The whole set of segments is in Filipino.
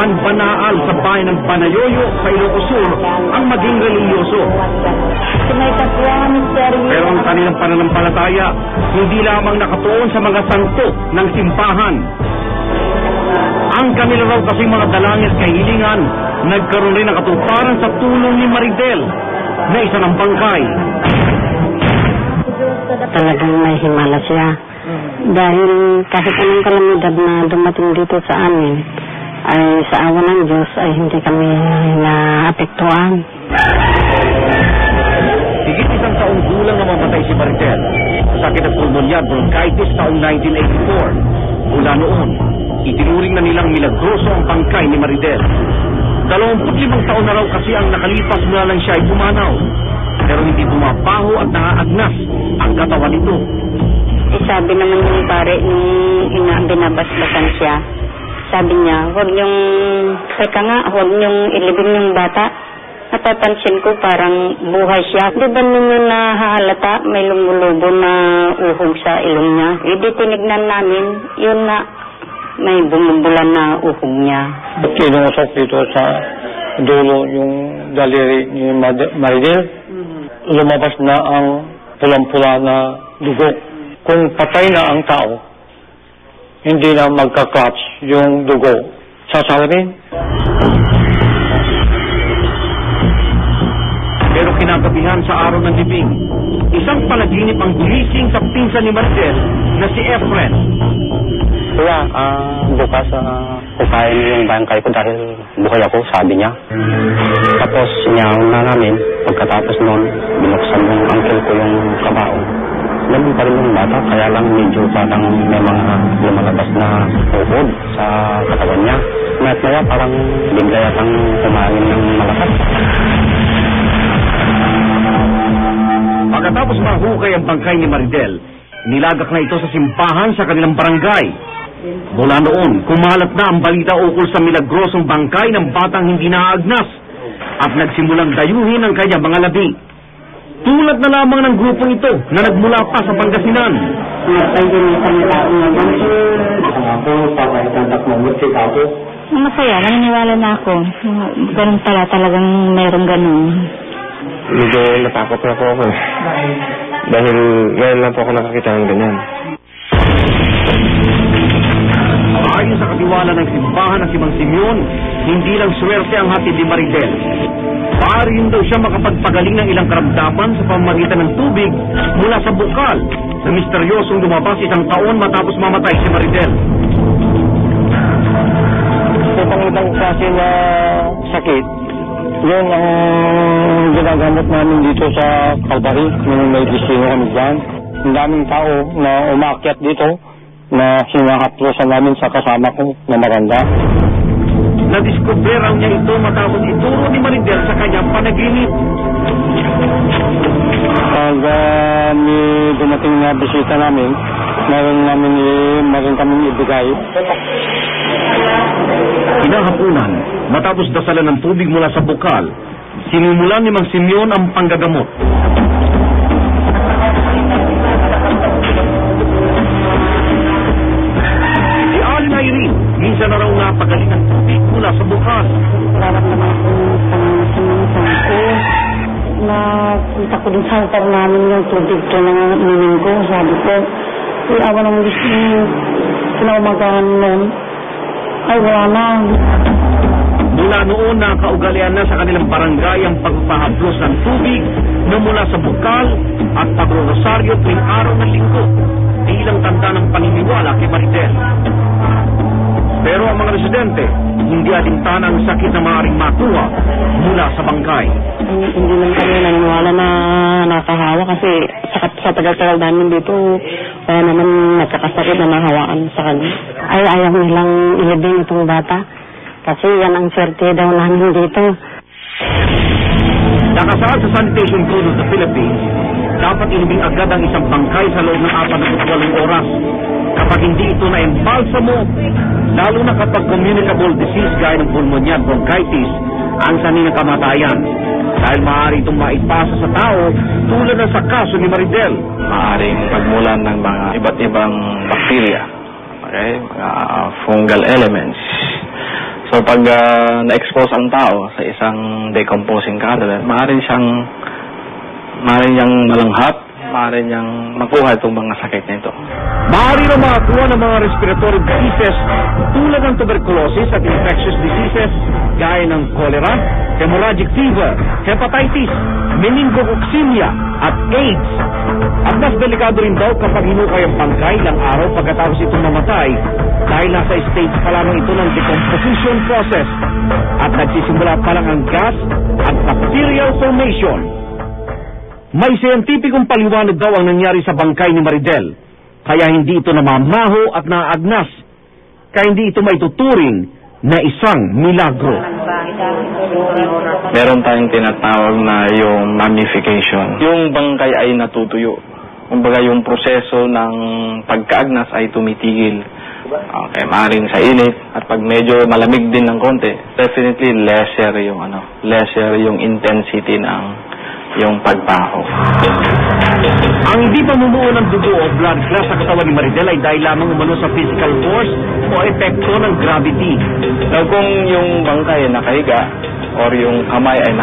Banbanaal sa bayan ng Banayoyo sa Ilocos Sur ang maging religyoso. Pero ang kanilang pananampalataya hindi lamang nakatuon sa mga santo ng simbahan. Ang kanila raw kasi mga dalangin at kahilingan nagkaroon rin ng katuparan sa tulong ni Maridel na isa ng bangkay. Talagang may himala siya. Dahil kahit anong kalamidad na dumating dito sa amin, ay sa awa ng Diyos ay hindi kami naapektuhan. Higit isang taong gulang na mamatay si Maridel sa sakit at pulmonya bronchitis taong 1984. Mula noon, itinuring na nilang milagroso ang bangkay ni Maridel. 25 taon na raw kasi ang nakalipas mula lang siya ay pumanaw. Pero hindi bumabaho at naaagnas ang katawan nito. Sabi naman yung pare ni binabasbasan siya. Sabi niya, huwag niyong ilibing yung bata. Napapansin ko parang buhay siya. Di ba ninyo nahahalata may lumulubo na uhog sa ilong niya? Hindi tinignan namin, yun na may bumubulan na uhog niya. Kinusok dito sa dulo yung daliri ni Maridel. Lumabas na ang pulang-pula na dugo. Kung patay na ang tao, hindi na magka-clutch yung dugo. Sasawarin. Pero kinagabihan sa araw ng libing, isang panaginip ang gumising sa pinsan ni Maridel na si Efren. Kuya, bukas kukain yung bangkay ko dahil buhay ako, sabi niya. Tapos sinyaw na namin, pagkatapos noon, binuksan yung uncle ko yung kabaong. Ganun pa rin yung bata, kaya lang medyo parang may mga lumalabas na uhod sa katawan niya. Maya parang bigla yatang kumangin ng malakas. Pagkatapos mahukay ang bangkay ni Maridel, nilagak na ito sa simbahan sa kanilang barangay. Mula noon, kumalat na ang balita ukol sa milagrosong bangkay ng batang hindi naaagnas at nagsimulang dayuhin ang kanyang mga labi. Tulad na lamang ng grupong ito na nagmula pa sa Pangasinan. Masaya, naniniwala na ako. Ganun pala, talagang mayroong ganun. Medyo natakot na po ako. Dahil ngayon lang po ako nakakita ng ganyan. Ayon sa katiwala ng simbahan ng si Mang Simeon, hindi lang swerte ang hatid ni Maridel. Pari rin daw siya makapagpagaling ng ilang karamdaman sa pamamagitan ng tubig mula sa bukal na misteryosong lumabas isang taon matapos mamatay si Maridel. Sa pangitang klase na sakit, yun ang ginagamot namin dito sa Calvary, nung may destino kami dyan. Ang daming tao na umakyat dito na sinahaplosan namin sa kasama ko na maganda. Nadiskubreraw niya ito matapos ituro ni Maridel sa kanyang panaginip. Pag may dumating na bisita namin, meron kami ibigay. Kinahapunan, matapos dasalan ng tubig mula sa bukal, sinimulan ni Mang Simeon ang panggagamot. Si Aling Irene, minsan na raw napagaling ng tubig mula sa bukal. Nararamdaman ko napunta ko din sa altar namin yung tubig ko ng mining ko. Sabi ko, awa ng Diyos niyo, kinaumagahan nun. Ay, wala na. Mula noon, nakaugalian na sa kanilang barangay ang pagpapahaplos ng tubig na mula sa bukal at pagrorosaryo tuwing araw ng linggo bilang tanda ng paniniwala kay Maridel. Pero ang mga residente, hindi alintana ang sakit na maaaring makuha mula sa bangkay. Hindi lang kami naniniwala na nakahawa kasi sa tagal-tagal namin dito, kaya naman nagkakasakit na nahawaan sa kanya. Ay, ayaw nilang ilibing itong bata kasi yan ang swerte daw namin dito. Nakasaad sa Sanitation Code of the Philippines, dapat ilibing agad ang isang bangkay sa loob ng 48 oras. Kapag hindi ito na-embalsamo, lalo na kapag communicable disease gaya ng pulmonya at bronchitis ang sanhi ng kamatayan. Dahil maaari itong maipasa sa tao tulad na sa kaso ni Maridel. Maaaring pagmulan ng mga iba't ibang bakterya, okay? Mga fungal elements So pag na-expose ang tao sa isang decomposing cadaver, maaari niyang malanghap, maaari niyang makuha itong mga sakit nito. Maaari na makakuha ng mga respiratory diseases tulad ng tuberculosis at infectious diseases gaya ng cholera, hemorrhagic fever, hepatitis, meningococcemia at AIDS. At mas delikado rin daw kapag hinukay ang bangkay ilang araw pagkatapos itong mamatay dahil nasa stage pa lamang ito ng decomposition process at nagsisimula pa lang ang gas at bacterial formation. May siyentipikong paliwanag daw ang nangyari sa bangkay ni Maridel, kaya hindi ito namamaho at naagnas, kaya hindi ito maituturing na isang milagro. Meron tayong tinatawag na yung mummification. Yung bangkay ay natutuyo. Kumbaga yung proseso ng pagkaagnas ay tumitigil. Okay, maaaring sa init at pag medyo malamig din ng konti, definitely lesser yung intensity ng yung pagbaho. Ang hindi pamumuo ng dugo o blood clot sa katawan ni Maridel ay dahil lamang umano sa physical force o epekto ng gravity. Now, kung yung bangkay ay nakahiga or yung kamay ay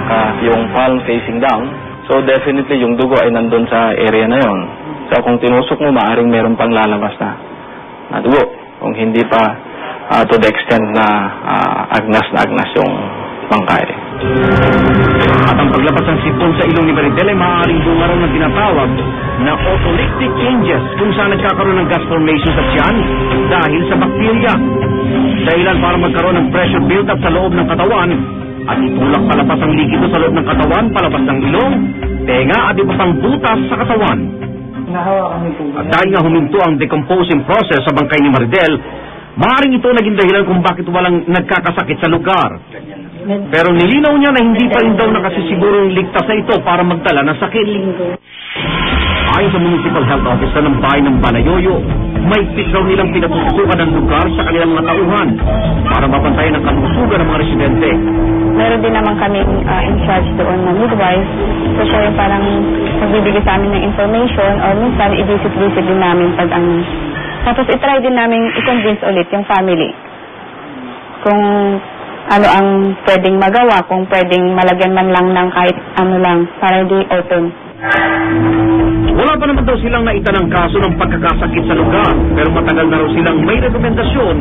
yung palm facing down, so definitely yung dugo ay nandun sa area na yon. So kung tinusok mo, maaaring meron pang lalabas na dugo. Kung hindi pa to the extent na agnas yung bangkay. At ang paglabas ng sipon sa ilong ni Maridel ay maaaring bunga raw ng tinatawag na autolytic changes kung saan nagkakaroon ng gas formation sa tiyan dahil sa bakterya. Dahilan para magkaroon ng pressure build-up sa loob ng katawan at itulak palabas ang likido sa loob ng katawan, palabas ng ilong, tenga at iba pang butas sa katawan. At dahil nga huminto ang decomposing process sa bangkay ni Maridel, maaaring ito naging dahilan kung bakit walang nagkakasakit sa lugar. Pero nilinaw niya na hindi pa rin daw nakasisigurong ligtas na ito para magdala ng sakit. Ayon sa Municipal Health Officer ng bayan ng Banayoyo, may raw nilang pinatutukan ng lugar sa kanilang mga tauhan para mapantayan ang kalusugan ng mga residente. Meron din naman kami in charge doon na midwife. So siya yung parang magbibigay sa amin ng information or minsan i-visit din namin pag tapos itry din namin i-convince ulit yung family kung ano ang pwedeng magawa, kung pwedeng malagyan man lang ng kahit ano lang para hindi open. Wala pa naman daw silang naitanang kaso ng pagkakasakit sa lugar, pero matagal na raw silang may rekomendasyon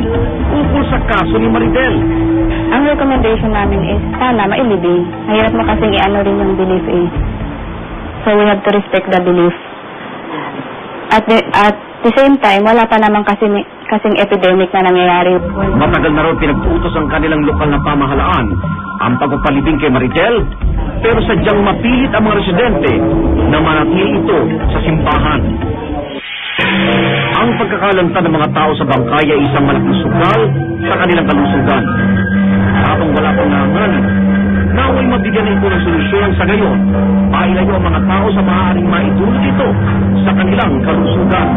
ukol sa kaso ni Maridel. Ang recommendation namin is sana mailibing. Mahirap mo kasing i-ano rin yung belief eh. So we have to respect the belief. At the same time, wala pa naman kasing epidemic na nangyayari. Matagal na raw pinag-utos ang kanilang lokal na pamahalaan ang pagpapalibing kay Maridel, pero sadyang mapilit ang mga residente na manatili ito sa simbahan. Ang pagkakalanta ng mga tao sa bangkay ay isang malaking sugal sa kanilang kalusugan. Habang wala pang nanganin, naway mabigyan na ito ng solusyon sa gayon, mailayo ang mga tao sa maaaring maitulog ito sa kanilang kalusugan.